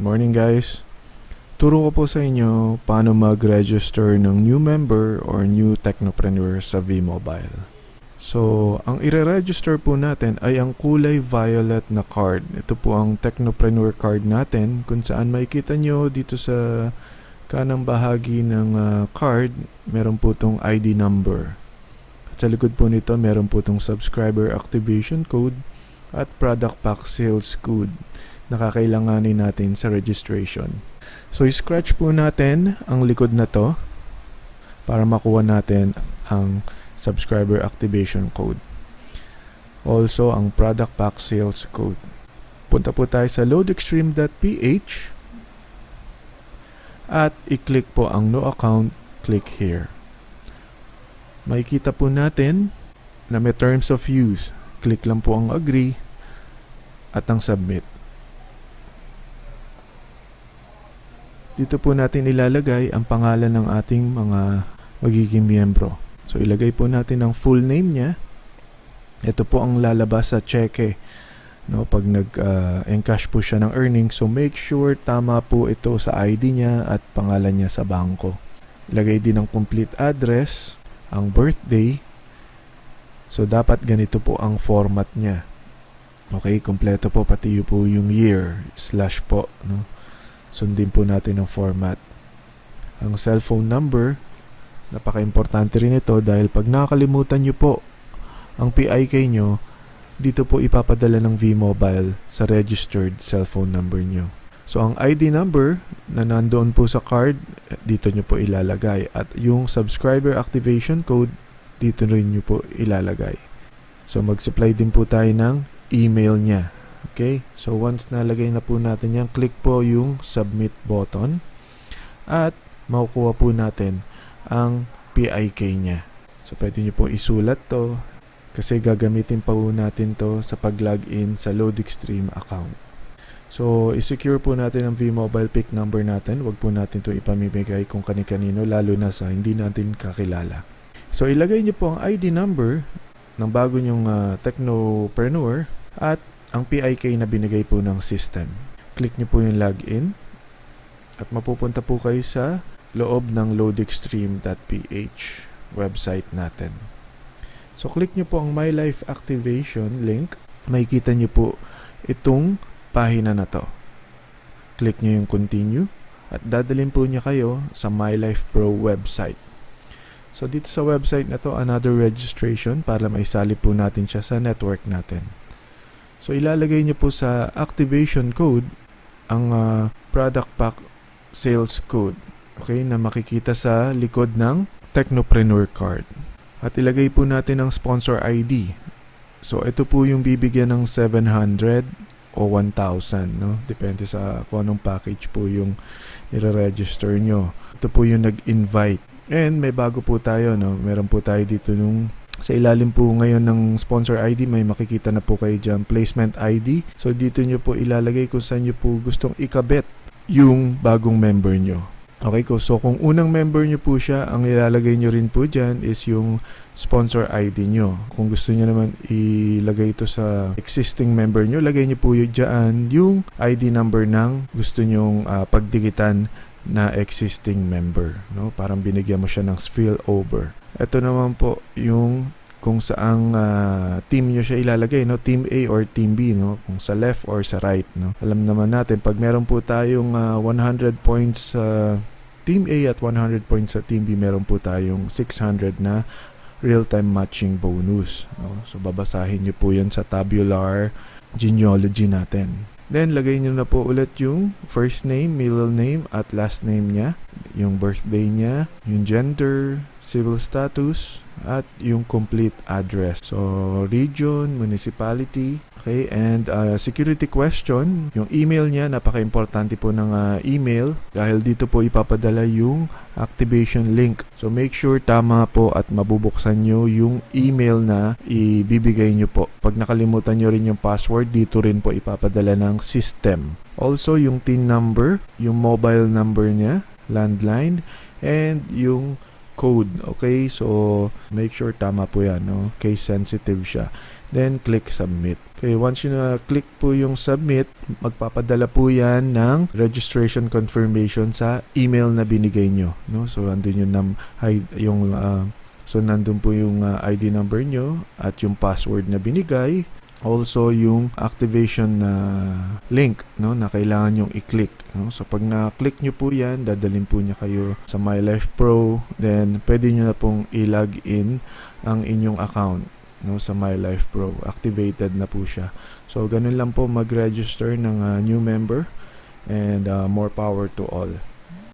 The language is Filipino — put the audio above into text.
Morning guys. Turo ko po sa inyo paano mag-register ng new member or new technopreneur sa V-Mobile. So, ang ire-register po natin ay ang kulay violet na card. Ito po ang technopreneur card natin kung saan makikita nyo dito sa kanang bahagi ng card, meron po itong ID number. At sa likod po nito, meron po itong subscriber activation code at product pack sales code na kakailanganin natin sa registration. So, i-scratch po natin ang likod na to para makuha natin ang subscriber activation code. Also, ang product pack sales code. Punta po tayo sa loadextreme.ph at i-click po ang no account, click here. Makikita po natin na may terms of use. Click lang po ang agree at ang submit. Dito po natin ilalagay ang pangalan ng ating mga magiging miyembro. So, ilagay po natin ang full name niya. Ito po ang lalabas sa cheque, no, pag nag-encash po siya ng earnings. So, make sure tama po ito sa ID niya at pangalan niya sa bangko. Ilagay din ang complete address, ang birthday. So, dapat ganito po ang format niya. Okay, kompleto po pati po yung year, slash po, no. Sundin po natin ang format. Ang cellphone number, napaka-importante rin ito dahil pag nakakalimutan nyo po ang PIK nyo, dito po ipapadala ng V-Mobile sa registered cellphone number nyo. So, ang ID number na nandoon po sa card, dito nyo po ilalagay. At yung subscriber activation code, dito rin nyo po ilalagay. So, mag-supply din po tayo ng email niya. Okay, so once nalagay na po natin yan, click po yung submit button at makukuha po natin ang PIK niya. So pwede nyo po isulat to kasi gagamitin pa po natin to sa pag-login sa LoadExtreme account. So i-secure po natin ang V-Mobile PIC number natin. Huwag po natin to ipamimigay kung kani-kanino, lalo na sa hindi natin kakilala. So ilagay nyo po ang ID number ng bago nyong technopreneur at ang PIK na binigay po ng system. Click nyo po yung login at mapupunta po kayo sa loob ng loadextreme.ph website natin. So, click nyo po ang My Life Activation link. Makikita nyo po itong pahina na to. Click nyo yung continue at dadalhin po niya kayo sa My Life Pro website. So, dito sa website na to, another registration para maisali po natin siya sa network natin. So, ilalagay niyo po sa activation code ang product pack sales code, okay, na makikita sa likod ng technopreneur card. At ilagay po natin ang sponsor ID. So, ito po yung bibigyan ng 700 o 1,000, no? Depende sa kung anong package po yung nire-register nyo. Ito po yung nag-invite. And may bago po tayo, no? Meron po tayo dito nung sa ilalim po ngayon ng sponsor ID, may makikita na po kayo dyan, placement ID. So, dito nyo po ilalagay kung saan nyo po gustong ikabit yung bagong member nyo. Okay, so kung unang member nyo po siya, ang ilalagay nyo rin po dyan is yung sponsor ID nyo. Kung gusto nyo naman ilagay ito sa existing member nyo, lagay nyo po dyan yung ID number ng gusto nyong pagdikitan na existing member, no? Parang binigyan mo siya ng spillover. Ito naman po yung kung saang team nyo siya ilalagay, no? Team A or Team B, no? Kung sa left or sa right, no? Alam naman natin, pag meron po tayong 100 points sa Team A at 100 points sa Team B, meron po tayong 600 na real-time matching bonus, no? So, babasahin nyo po yan sa tabular genealogy natin. Then, lagay nyo na po ulit yung first name, middle name, at last name niya, yung birthday niya, yung gender, civil status, at yung complete address. So, region, municipality, okay, and security question, yung email niya, napaka-importante po ng email dahil dito po ipapadala yung activation link. So, make sure tama po at mabubuksan nyo yung email na ibibigay nyo po. Pag nakalimutan nyo rin yung password, dito rin po ipapadala ng system. Also, yung TIN number, yung mobile number niya, landline, and yung code. Okay, so make sure tama po yan, no? Case sensitive siya. Then click submit. Okay, once you na-click po yung submit, magpapadala po yan ng registration confirmation sa email na binigay nyo. No? So, andun nandun po yung ID number nyo at yung password na binigay. Also, yung activation na link, no, na kailangan nyong i-click. No? So, pag na-click nyo po yan, dadalhin po niya kayo sa My Life Pro. Then, pwede nyo na pong i-log in ang inyong account, no, sa My Life Pro. Activated na po siya. So, ganun lang po mag-register ng new member. And more power to all.